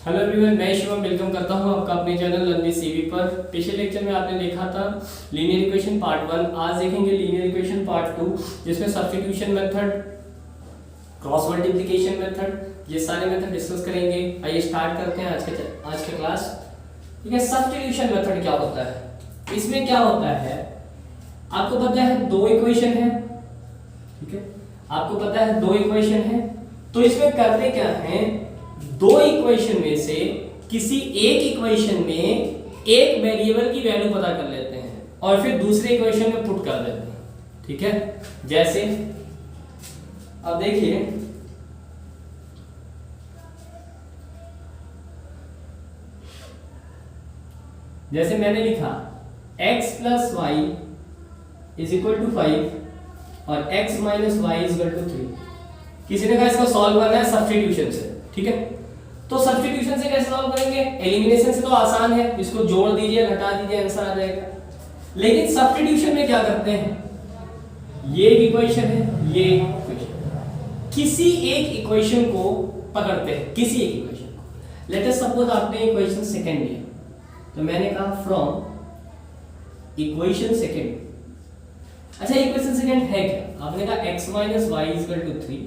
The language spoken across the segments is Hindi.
हेलो एवरीवन, मैं शिवम वेलकम करता हूं आपका अपने चैनल लर्निंग सीवी पर। पिछले लेक्चर में आपने देखा था लीनियर इक्वेशन पार्ट 1। आज देखेंगे लीनियर इक्वेशन पार्ट 2, जिसमें substitution method, cross multiplication method, ये सारे मेथड डिस्कस करेंगे। आइए स्टार्ट करते हैं आज के क्लास। ठीक है, सब्स्टिट्यूशन मेथड क्या होता है? इसमें क्या होता है, आपको पता है दो इक्वेशन है। ठीक है, आपको पता है दो इक्वेशन है, तो इसमें करते क्या है, दो इक्वेशन में से किसी एक इक्वेशन में एक वेरिएबल की वैल्यू पता कर लेते हैं और फिर दूसरे इक्वेशन में पुट कर देते हैं। ठीक है, जैसे अब देखिए, जैसे मैंने लिखा x plus y is equal to 5 और x minus y is equal to 3। किसी ने कहा इसको सॉल्व करना है सब्स्टिट्यूशन से। ठीक है, तो सब्स्टिट्यूशन से कैसे सॉल्व करेंगे? एलिमिनेशन से तो आसान है, इसको जोड़ दीजिए घटा दीजिए आंसर आ जाएगा। लेकिन सब्स्टिट्यूशन में क्या करते हैं, ये एक इक्वेशन है, ये एक इक्वेशन, किसी एक इक्वेशन को पकड़ते हैं, किसी एक इक्वेशन को। लेट अस सपोज आपने इक्वेशन सेकंड लिया, तो मैंने कहा फ्रॉम इक्वेशन सेकंड। अच्छा, इक्वेशन सेकंड है क्या? आपने कहा x minus y is equal to 3।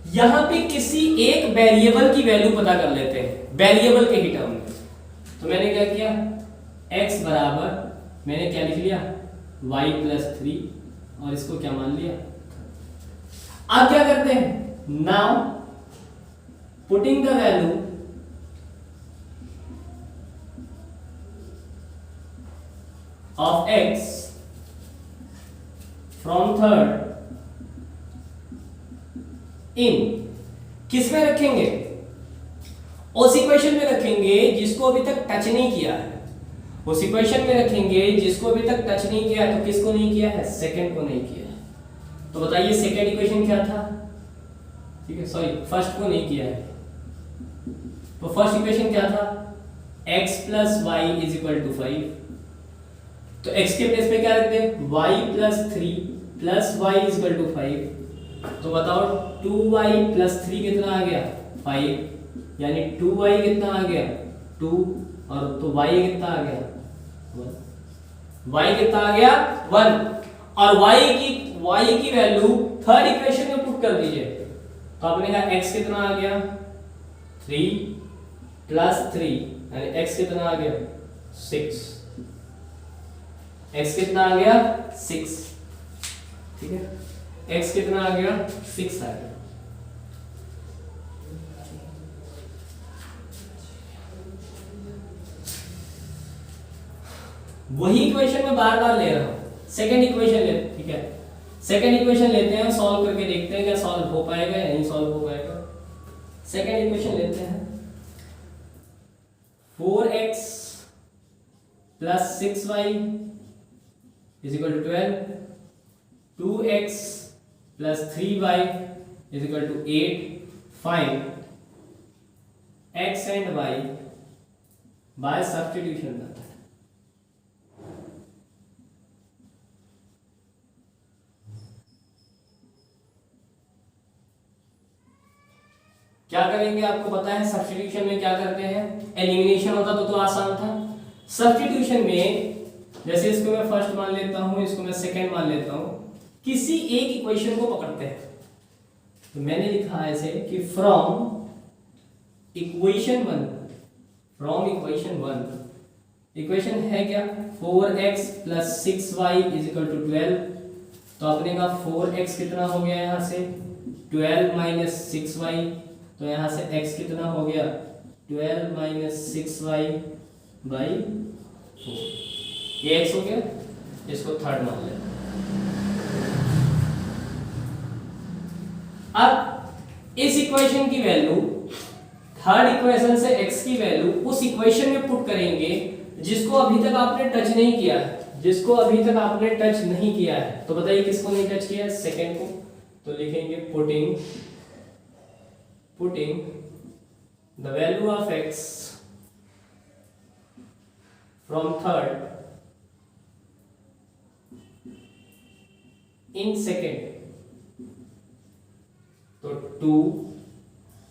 यहां पे किसी एक वेरिएबल की वैल्यू पता कर लेते हैं, वेरिएबल के ही टर्म में। तो मैंने क्या किया, x बराबर, मैंने क्या लिख लिया, y प्लस 3 और इसको क्या मान लिया। अब क्या करते हैं, now putting the value of x from third इन, किस में रखेंगे? उस इक्वेशन में रखेंगे जिसको अभी तक टच नहीं किया है। उस इक्वेशन में रखेंगे जिसको अभी तक टच नहीं किया है। तो किसको नहीं किया है? सेकंड को नहीं किया है। तो बताइए सेकंड इक्वेशन क्या था? ठीक है, सॉरी, फर्स्ट को नहीं किया है। तो फर्स्ट इक्वेशन क्या था? x plus y is equal to 5। तो x के प्लेस पे क्या रखते हैं? y plus 3 plus y is equal to 5। तो बताओ 2y प्लस 3 कितना आ गया? 5। यानी 2y कितना आ गया? 2। और तो y कितना आ गया? 1। y कितना आ गया? 1। और y की वैल्यू थर्ड इक्वेशन में पुट कर दीजिए। तो आपने कहा x कितना आ गया? 3 प्लस 3, यानी x कितना आ गया? 6। x कितना आ गया? 6। ठीक है, x कितना आ गया? 6 आ गया। वही इक्वेशन में बार बार ले रहा हूं, सेकंड इक्वेशन ले। ठीक है, सेकंड इक्वेशन लेते हैं, सॉल्व करके देखते हैं क्या सॉल्व हो पाएगा या नहीं सॉल्व हो पाएगा। सेकंड इक्वेशन लेते हैं, 4x plus 6y is equal to 12, 2x plus 3y is equal to 8। Find x and y by substitution method. क्या करेंगे आपको पता है, सब्स्टिट्यूशन में क्या करते हैं? एलिमिनेशन होता तो आसान था। सब्स्टिट्यूशन में जैसे इसको मैं फर्स्ट मान लेता हूं, इसको मैं सेकंड मान लेता हूं, किसी एक इक्वेशन को पकड़ते हैं। तो मैंने लिखा ऐसे कि from equation 1, from equation 1, equation है क्या? 4x plus 6y is equal to 12। तो आपने कहा 4x कितना हो गया यहां से? 12 माइनस 6y। तो यहां से x कितना हो गया? 12 माइनस 6y बाई 4। ये x हो गया, इसको थर्ड मान लेते हैं। अब इस इक्वेशन की वैल्यू, थर्ड इक्वेशन से x की वैल्यू उस इक्वेशन में पुट करेंगे जिसको अभी तक आपने टच नहीं किया है, जिसको अभी तक आपने टच नहीं किया है। तो बताइए किसको नहीं टच किया है? सेकंड को। तो लिखेंगे putting the value of x from third in second, तो 2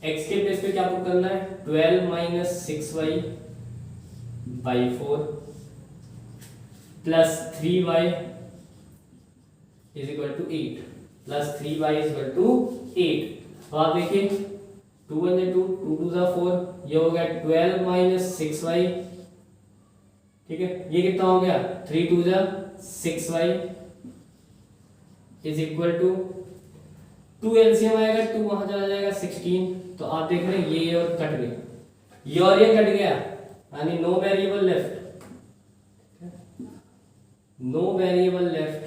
x के प्लेस पे क्या पुट करना है, 12 minus 6y by 4 plus 3y is equal to 8 plus 3y is equal to 8। तो आप देखिए 2 1 2 2 2 4, ये हो गया 12 माइनस 6y, ठीक है, ये कितना हो गया 3 2 6y is equal to 2 LCM आएगा, 2 वहां चला जाएगा 16। तो आप देख रहे हैं ये और कट गया, ये और ये कट गया, यानी no variable left, no variable left,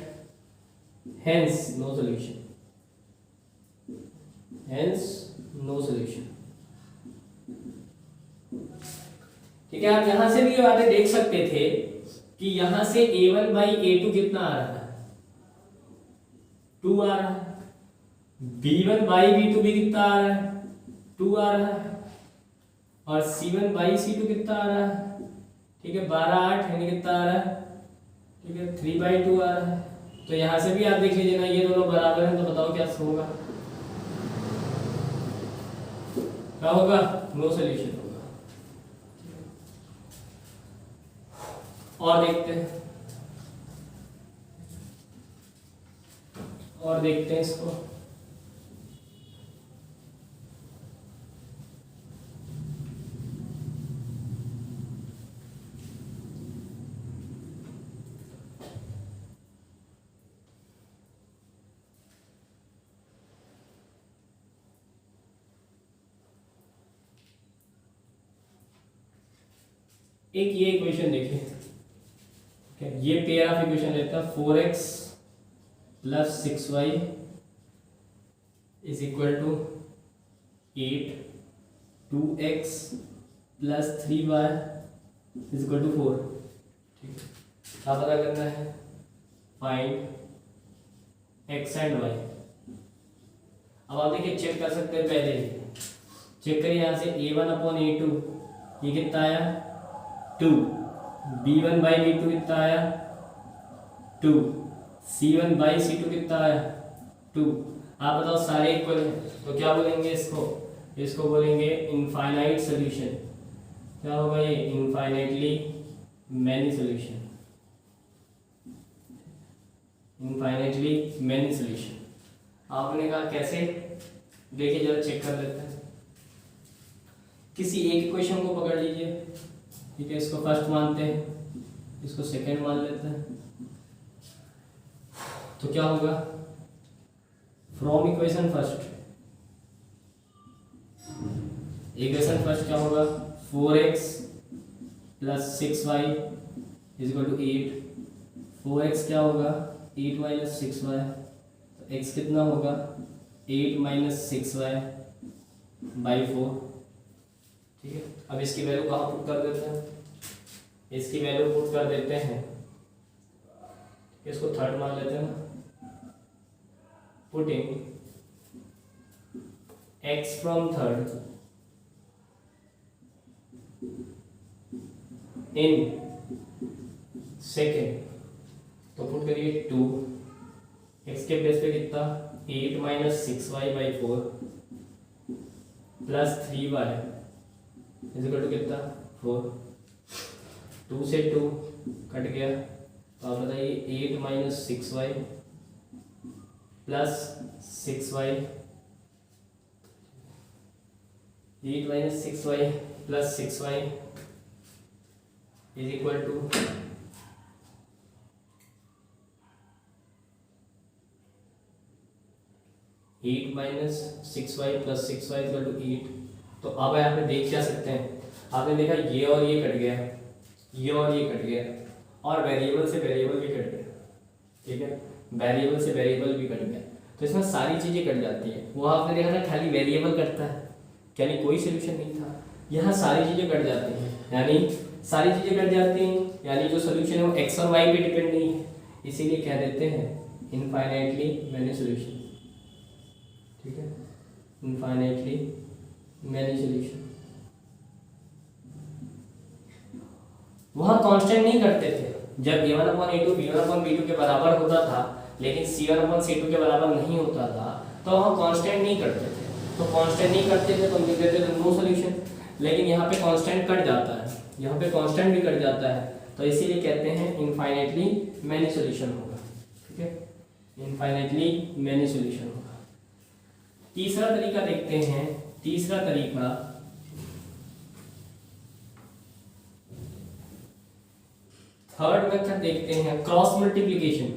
hence no solution, hence no solution. ठीक है, आप यहां से भी ये बातें देख सकते थे कि यहां से a1 बाई a2 कितना आ रहा है, 2 आ रहा है, b1 बाई b2 भी कितना आ रहा है, 2 आ रहा है, और c1 बाई c2 कितना आ रहा है, ठीक है 12 8 यानी कितना आ रहा है, ठीक है 3 बाई 2 आ रहा है। तो यहां से भी आप देख लीजिए ना, ये दोनों बराबर हैं, तो बताओ क्या होगा, क्या होगा, नो सॉल्यूशन होगा। और देखते हैं, और देखते हैं इसको। एक ये इक्वेशन देखिए, ये पेयर ऑफ इक्वेशन लेता है 4x plus 6y is equal to 8, 2x plus 3y is equal to 4। ठीक है, क्या पता करना है, फाइंड x एंड y। अब आप देखिए चेक कर सकते हैं, पहले चेक करिए यहाँ से a1 अपॉन a2 ये कितना आया 2, b1 बाई b2 कितना आया 2, c1 बाई c2 कितना आया 2। आप बताओ सारे इक्वल हैं तो क्या बोलेंगे इसको, इसको बोलेंगे इनफाइनाइट सॉल्यूशन। क्या होगा ये, infinitely many solution, infinitely many solution. आपने कहा कैसे, देखिए जरा चेक कर लेते हैं। किसी एक इक्वेशन को पकड़ लीजिए, ठीक है, इसको फर्स्ट मानते हैं, इसको सेकंड मान लेते हैं, तो क्या होगा, from equation first, equation first क्या होगा 4x plus 6y is equal to 8, 4x क्या होगा 8 माइनस 6y, तो x कितना होगा 8 माइनस 6y बाई 4। ठीक है, अब इसकी वैल्यू कहाँ पुट कर देते हैं, इसकी वैल्यू पुट कर देते हैं, इसको थर्ड मान लेते हैं ना, putting x from third in second, तो पुट करिए 2, x के प्लेस पे कितना 8 minus 6y by 4 plus 3y is equal to कितना 4, 2 से 2 कट गया, तो आप बताइए 8 minus 6y plus 6y, 8 minus 6y plus 6y is equal to 8 minus 6y plus 6y is equal to 8। तो अब यहाँ पे देख क्या सकते हैं, आपने देखा ये और ये कट गया, ये और ये कट गया, और वेरिएबल से वेरिएबल भी कट गया। ठीक है, वेरिएबल से वेरिएबल भी कट गया, तो इसमें सारी चीज़ें कट जाती है। वो आपने देखा था खाली वेरिएबल कटता है, यानी कोई सोल्यूशन नहीं था। यहाँ सारी चीज़ें कट जाती हैं, यानी सारी चीज़ें कट जाती हैं, यानी जो सोल्यूशन है वो एक्स और वाई पे डिपेंड नहीं है, इसीलिए कह देते हैं इनफाइनाइटली मैनी सोल्यूशन। ठीक है, इनफाइनाइटली मैनी सोल्यूशन। वहाँ कांस्टेंट नहीं करते थे, जब a1 upon a2 b1 upon b2 के बराबर होता था, लेकिन c1 अपॉन c2 के बराबर नहीं होता था, तो वहाँ कांस्टेंट नहीं करते थे। तो कांस्टेंट नहीं कटते थे तो हम लिख देते थे नो सॉल्यूशन, लेकिन यहाँ पे कांस्टेंट कट जाता है, यहाँ पे कांस्टेंट भी कट जाता है, तो इसीलिए कहते हैं इनफाइनाइटली मैनी सॉल्यूशन होगा। ठीक है, इनफाइनाइटली मैनी सॉल्यूशन होगा। तीसरा तरीका देखते हैं, तीसरा तरीका थर्ड मेथड देखते हैं, क्रॉस मल्टीप्लिकेशन।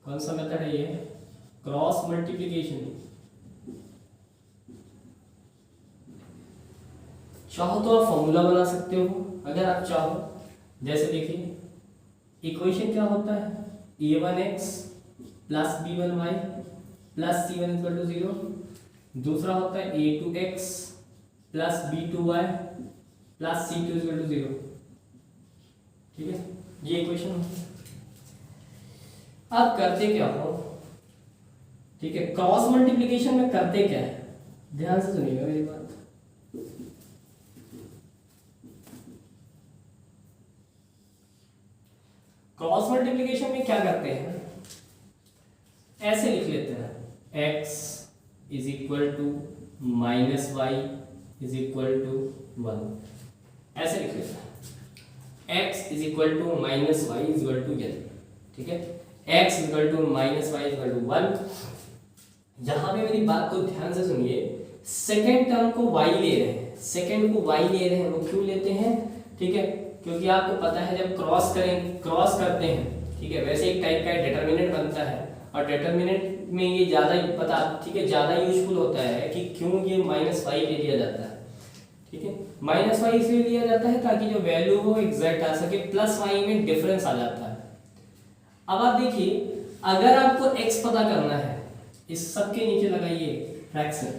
कौन सा मेथड है ये? Cross multiplication. चाहो तो आप फॉर्मूला बना सकते हो अगर आप चाहो। जैसे देखिए इक्वेशन क्या होता है, a1x plus b1y plus c1 equal to 0। दूसरा होता है a2x plus b2y plus c2 equal to 0। ठीक है, ये इक्वेशन होती है। अब करते क्या हो, ठीक है, क्रॉस मल्टीप्लिकेशन में करते क्या है, ध्यान से सुनिएगा मेरी बात। क्रॉस मल्टीप्लिकेशन में क्या करते हैं, ऐसे लिख लेते हैं x is equal to minus y is equal to 1, ऐसे लिख लेते हैं x is equal to minus y is equal to n। ठीक है, x is equal to minus y is equal to 1। यहां पे मेरी बात को ध्यान से सुनिए, सेकेंड टर्म को y ले रहे हैं, सेकेंड को y ले रहे हैं, वो क्यों लेते हैं? ठीक है, क्योंकि आपको पता है जब क्रॉस करते हैं, ठीक है, वैसे एक टाइप का डिटरमिनेंट बनता है, और डिटरमिनेंट में ये ज़्यादा पता, ठीक है, ज़्यादा यूजफुल होता है कि क्यों ये माइनस वाई ले लिया जाता है। ठीक है, माइनस वाई इसलिए लिया जाता है ताकि जो वैल्यू हो एग्जैक्ट आ सके, प्लस वाई में डिफरेंस आ जाता है। अब आप देखिए, अगर आपको x पता करना है, इस सब के नीचे लगाइए फ्रैक्शन,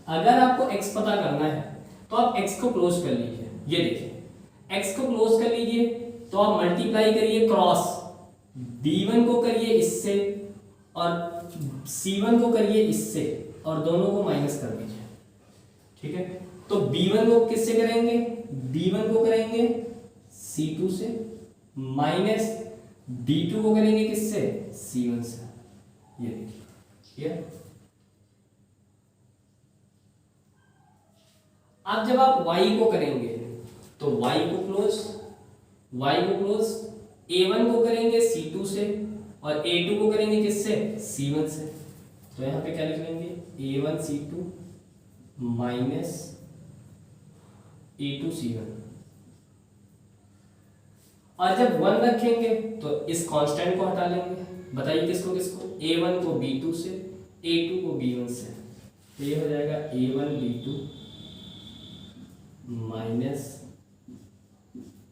अगर आपको x पता करना है तो आप x को क्लोज कर लीजिए। ये देखिए x को क्लोज कर लीजिए तो आप मल्टीप्लाई करिए क्रॉस, b1 को करिए इससे और c1 को करिए इससे, और दोनों को माइनस कर दीजिए। ठीक है, तो b1 को किससे करेंगे, b1 को करेंगे c2 से, माइनस b2 को करेंगे किससे, c1 से। ये देखिए, अब जब आप y को करेंगे तो y को क्लोज, a1 को करेंगे c2 से और a2 को करेंगे किससे, c1 से। तो यहां पे क्या लिख लेंगे, a1 c2 minus a2 c1, और जब 1 रखेंगे तो इस कांस्टेंट को हटा लेंगे। बताइए किसको किसको, a1 को b2 से, a2 को b1 से। तो ये हो जाएगा a1 b2 minus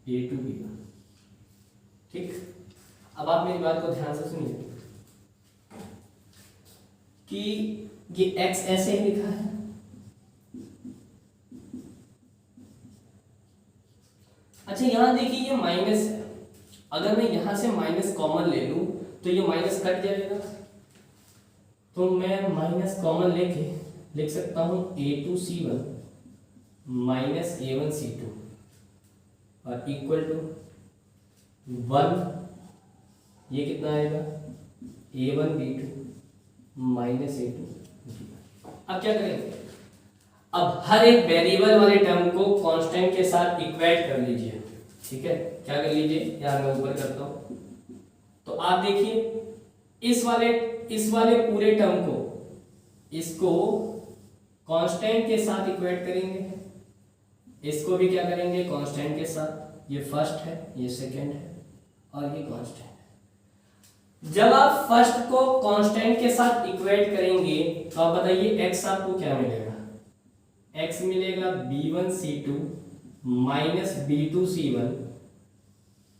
a2 b1। ठीक, अब आप मेरी बात को ध्यान से सुनिए कि ये x ऐसे ही लिखा है, अच्छा यहां देखिए ये माइनस है, अगर मैं यहां से माइनस कॉमन ले लूं तो ये माइनस कट जाएगा, तो मैं माइनस कॉमन लेके लिख सकता हूं a2 c1 minus a1 c2 और इक्वल टू 1, ये कितना आएगा, a1 b2 minus a2 b1। अब क्या करेंगे, अब हर एक वेरिएबल वाले टर्म को कांस्टेंट के साथ इक्वेट कर लीजिए। ठीक है, क्या कर लीजिए, यहां मैं ऊपर करता हूं, तो आप देखिए इस वाले पूरे टर्म को, इसको कांस्टेंट के साथ इक्वेट करेंगे, इसको भी क्या करेंगे, कांस्टेंट के साथ। ये फर्स्ट है, ये सेकंड है और ये कांस्टेंट है। जब आप फर्स्ट को कांस्टेंट के साथ इक्वेट करेंगे तो आप बताइए x आपको क्या मिलेगा, x मिलेगा b1 c2 minus b2 c1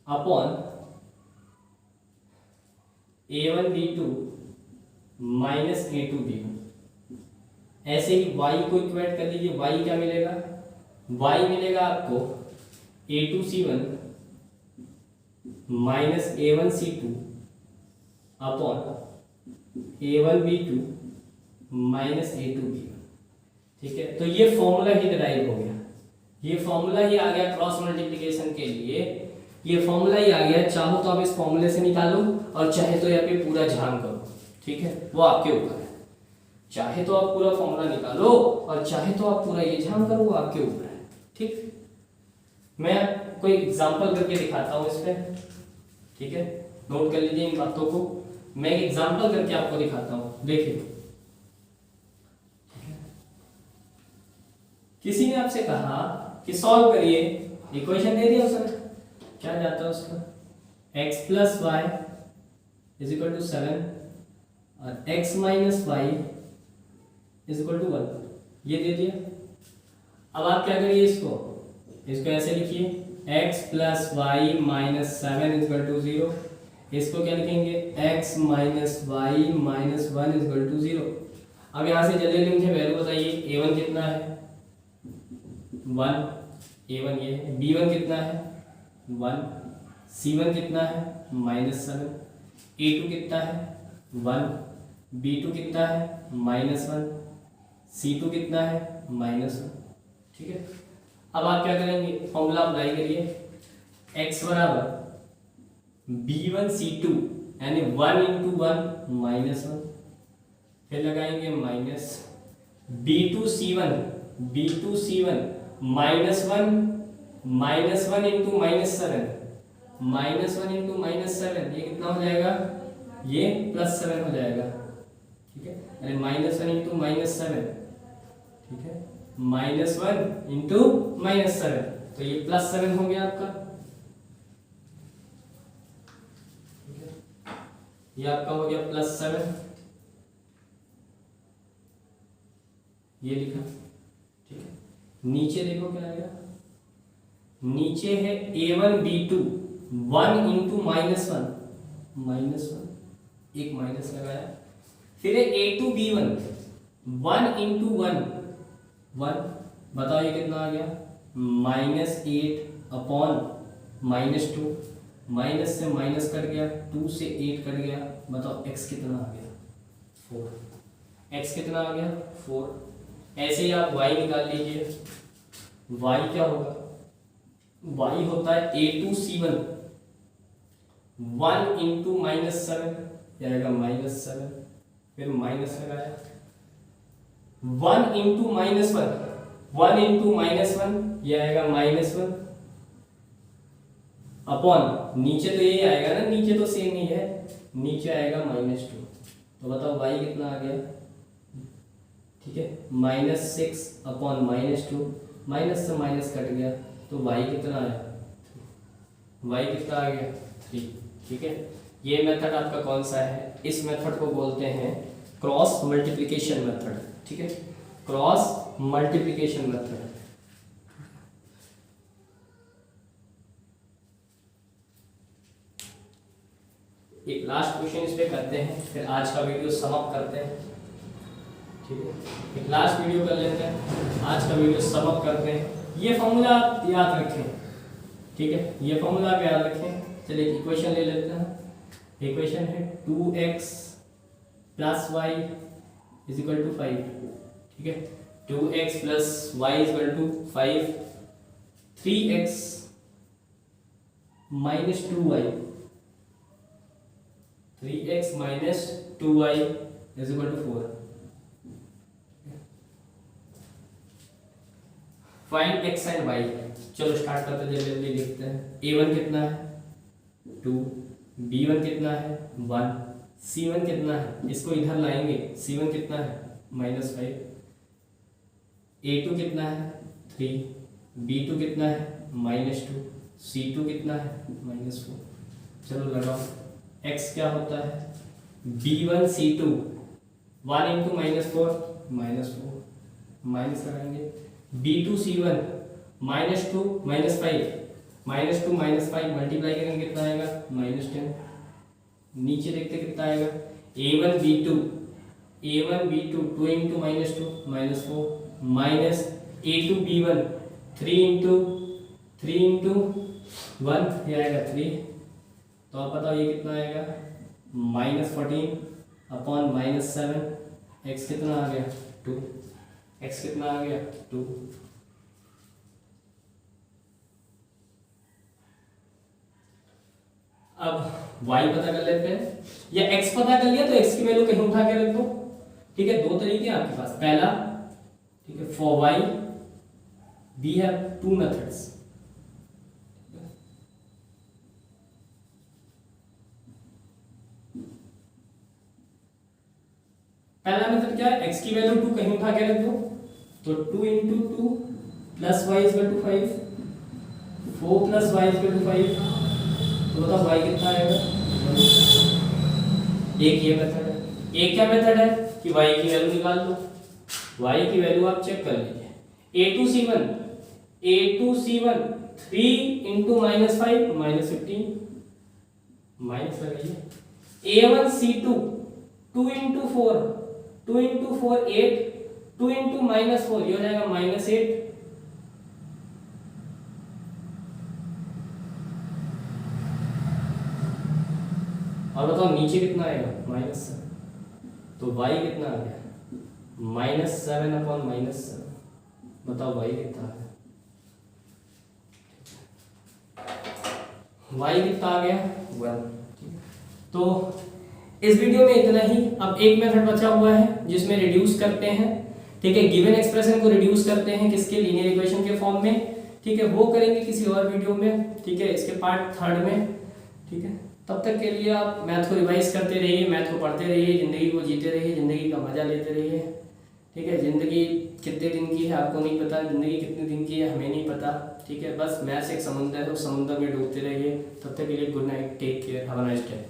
upon a1 b2 minus a2 b1। ऐसे ही y को इक्वेट कर लीजिए, y क्या मिलेगा, y मिलेगा आपको a2 c1 minus a1 c2 upon a1 b2 minus a2 b1। ठीक है, तो ये फॉर्मूला ही डिराइव हो गया, ये फॉर्मूला ही आ गया क्रॉस मल्टीप्लिकेशन के लिए, ये फॉर्मूला ही आ गया। चाहो तो आप इस फॉर्मूले से निकालो और चाहे तो यहाँ पे पूरा झाम करो, ठीक है, वो आपके ऊपर है। चाहे तो आप पूरा फॉर्मूला निकालो और चाहे तो आप पूरा ये जहां करो वो आपके ऊपर है। ठीक, मैं कोई एग्जांपल करके दिखाता हूं इस पे, ठीक है, नोट कर लीजिए इन बातों को। मैं एक एग्जांपल करके आपको दिखाता हूं, देखिए। किसी ने आपसे कहा कि सॉल्व करिए, इक्वेशन दे दिया उसने, क्या जाता है उसका, x plus y is equal to 7 और x minus y is equal to 1, ये दे दिया। अब आप क्या करिए, इसको ऐसे लिखिए, x plus y minus 7 is equal to 0। इसको क्या लिखेंगे, x minus y minus 1 is equal to 0। अब यहाँ से जल्दी लिखेंगे, वैल्यू बताइए, a1 कितना है 1, a1 ये है, b1 कितना है 1, c1 कितना है -7, a2 कितना है 1, b2 कितना है -1, c2 कितना है -1। ठीक है, अब आप क्या करेंगे, फॉर्मूला अप्लाई करिए, x बराबर b1 c2 यानी 1 इंटू 1 -1, फिर लगाएंगे minus b2 c1 -1 into -7, -1 into -7 ये कितना हो जाएगा, ये +7 हो जाएगा। ठीक है, अरे -1 इंटू -7, ठीक है, -1 इंटू -7, तो ये +7 हो गया आपका। ठीक है, ये आपका हो गया +7, ये लिखा। ठीक है, नीचे देखो क्या आएगा, नीचे है a1 b2 1 इंटू -1, एक माइनस लगाया, फिर है a2 b1 1 इंटू 1, बताओ ये कितना आ गया, -8 अपॉन -2, माइनस से माइनस कट गया, 2 से 8 कट गया, बताओ x कितना आ गया 4, x कितना आ गया 4। ऐसे ही आप y निकाल लीजिए, y क्या होगा, y होता है a2 c1 1 इंटू -7, आएगा -7, फिर माइनस लगाया, 1 इंटू -1, ये आएगा -1 अपॉन, नीचे तो यही आएगा ना, नीचे तो सेम ही है, नीचे आएगा -2, तो बताओ y कितना आ गया। ठीक है, -6 अपॉन -2, माइनस से माइनस कट गया, तो y कितना आया, y कितना आ गया 3। ठीक है, ये मेथड आपका कौन सा है, इस मेथड को बोलते हैं क्रॉस मल्टीप्लिकेशन मेथड। ठीक है, क्रॉस मल्टीप्लिकेशन मेथड। एक लास्ट क्वेश्चन इस पे करते हैं, फिर आज का वीडियो समाप्त करते हैं। ठीक है, एक लास्ट वीडियो कर लेते हैं, आज का वीडियो समाप्त करते हैं। ये फॉर्मूला आप याद रखें, ठीक है, ये फॉर्मूला आप याद रखें। चलिए इक्वेशन ले लेते हैं, इक्वेशन है 2x plus y is equal to 5। ठीक है, 2x plus y is equal to 5, 3x minus 2y, 3x minus 2y is equal to 4। Find x and y। चलो स्टार्ट करते हैं, जल्दी लिखते हैं। a1 कितना है 2, b1 कितना है 1, c1 कितना है, इसको इधर लाएंगे, c1 कितना है -5, a2 कितना है 3, b2 कितना है -2, c2 कितना है -4। चलो लगाओ, x क्या होता है b1 c2 1 इंटू -4, -4, माइनस लगाएंगे, b2 c1 -2 -5 मल्टीप्लाई करेंगे कितना आएगा -10। नीचे देखते कितना आएगा, a1 b2 2 into -2 -4, minus a2 b1 3 into 1, ये आएगा 3। तो आप बताओ ये कितना आएगा -14 अपॉन -7, x कितना आ गया 2, x कितना आ गया 2। अब y पता कर लेते हैं, या x पता कर लिया तो x की वैल्यू कहीं उठा के रख दो, ठीक है, दो तरीके हैं आपके पास। पहला, ठीक है, for y we have two methods. पहला मेथड क्या है, x की वैल्यू 2 कहीं उठा के रख दो, तो 2 into 2 plus y is to 5, 4 plus y is to 5, तो बताओ y कितना आएगा। एक ये मेथड है। एक क्या मेथड है कि y की वैल्यू निकाल लो, y की वैल्यू आप चेक कर लीजिए। a2c1 3 into minus 5 minus 15 minus लगाइए। a1c2 2 into 4 2 into 4 8 2 into minus 4 ये हो जाएगा माइनस 8। और बताओ नीचे कितना आएगा, माइनस 7, तो y कितना आ गया माइनस 7 अपॉन माइनस 7। बताओ y कितना आ गया, y कितना आ गया 1। तो इस वीडियो में इतना ही। अब एक मेथड बचा हुआ है जिसमें रिड्यूस करते हैं, ठीक है, गिवन एक्सप्रेशन को रिड्यूस करते हैं किसके, लीनियर इक्वेशन के फॉर्म में, ठीक है, वो करेंगे किसी और वीडियो में, ठीक है, इसके पार्ट 3 में, ठीक है। तब तक के लिए आप मैथ को रिवाइज करते रहिए, मैथ को पढ़ते रहिए, ज़िंदगी को जीते रहिए, ज़िंदगी का मज़ा लेते रहिए, ठीक है। ज़िंदगी कितने दिन की है आपको नहीं पता, ज़िंदगी कितने दिन की है हमें नहीं पता, ठीक है। बस मैथ एक समुंदर है, उस समुंदर में डूबते रहिए। तब तक के लिए good night, take care, have a nice day.